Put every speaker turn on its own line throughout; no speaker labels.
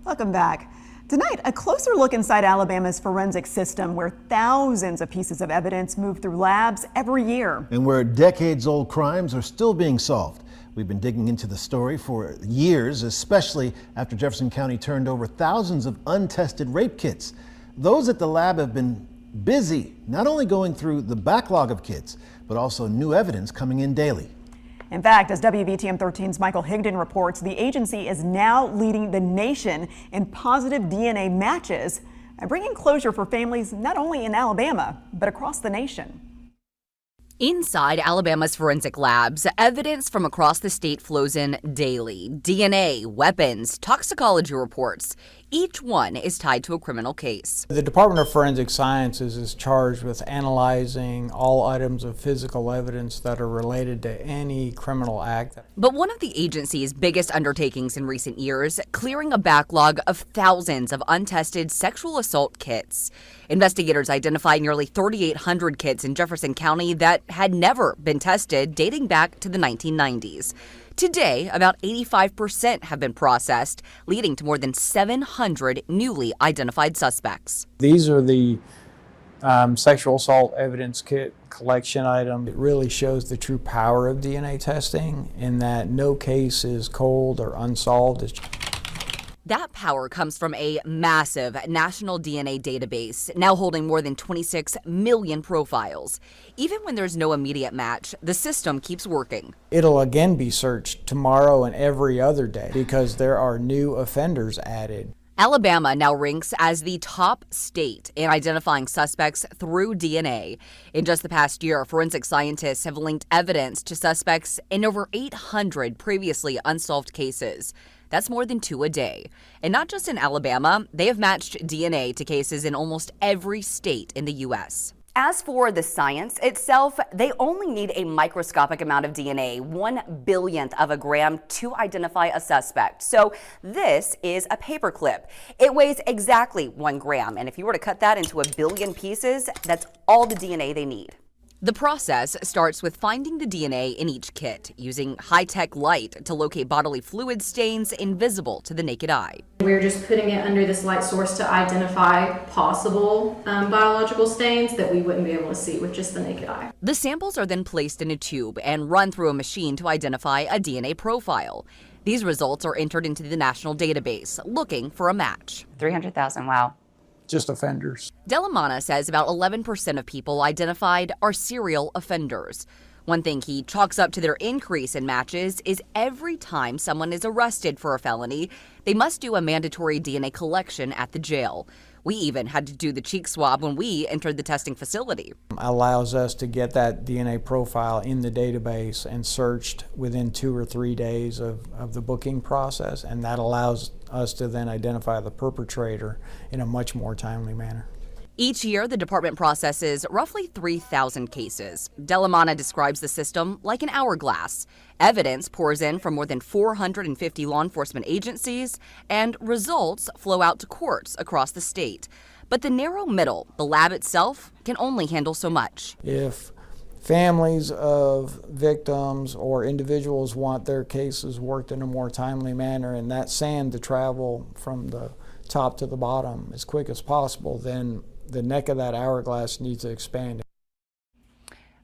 Welcome back. Tonight, a closer look inside Alabama's forensic system where thousands of pieces of evidence move through labs every year.
And where decades-old crimes are still being solved. We've been digging into the story for years, especially after Jefferson County turned over thousands of untested rape kits. Those at the lab have been busy, not only going through the backlog of kits, but also new evidence coming in daily.
In fact, as WVTM 13's Michael Higdon reports, the agency is now leading the nation in positive DNA matches and bringing closure for families not only in Alabama, but across the nation.
Inside Alabama's forensic labs, evidence from across the state flows in daily. DNA, weapons, toxicology reports. Each one is tied to a criminal case.
The Department of Forensic Sciences is charged with analyzing all items of physical evidence that are related to any criminal act.
But one of the agency's biggest undertakings in recent years, clearing a backlog of thousands of untested sexual assault kits. Investigators identified nearly 3,800 kits in Jefferson County that had never been tested, dating back to the 1990s. Today, about 85% have been processed, leading to more than 700 newly identified suspects.
These are the sexual assault evidence kit collection item. It really shows the true power of DNA testing in that no case is cold or unsolved.
That power comes from a massive national DNA database, now holding more than 26 million profiles. Even when there's no immediate match, the system keeps working.
It'll again be searched tomorrow and every other day because there are new offenders added.
Alabama now ranks as the top state in identifying suspects through DNA. In just the past year, forensic scientists have linked evidence to suspects in over 800 previously unsolved cases. That's more than 2 a day. And not just in Alabama, they have matched DNA to cases in almost every state in the U.S. As for the science itself, they only need a microscopic amount of DNA, 1/1000th of a gram, to identify a suspect. So this is a paperclip. It weighs exactly 1 gram, and if you were to cut that into a billion pieces, that's all the DNA they need. The process starts with finding the DNA in each kit, using high-tech light to locate bodily fluid stains invisible to the naked eye.
We're just putting it under this light source to identify possible biological stains that we wouldn't be able to see with just the naked eye.
The samples are then placed in a tube and run through a machine to identify a DNA profile. These results are entered into the national database, looking for a match.
300,000, wow.
Just offenders.
Delamana says about 11% of people identified are serial offenders. One thing he chalks up to their increase in matches is every time someone is arrested for a felony, they must do a mandatory DNA collection at the jail. We even had to do the cheek swab when we entered the testing facility.
Allows us to get that DNA profile in the database and searched within 2 or 3 days of the booking process, and that allows us to then identify the perpetrator in a much more timely manner.
Each year, the department processes roughly 3,000 cases. Delamana describes the system like an hourglass. Evidence pours in from more than 450 law enforcement agencies, and results flow out to courts across the state. But the narrow middle, the lab itself, can only handle so much.
If families of victims or individuals want their cases worked in a more timely manner and that sand to travel from the top to the bottom as quick as possible, then the neck of that hourglass needs to expand.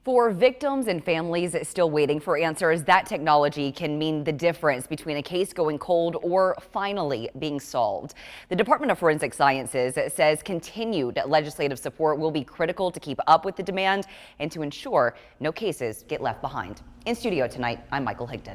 For victims and families still waiting for answers, that technology can mean the difference between a case going cold or finally being solved. The Department of Forensic Sciences says continued legislative support will be critical to keep up with the demand and to ensure no cases get left behind. In studio tonight, I'm Michael Higdon.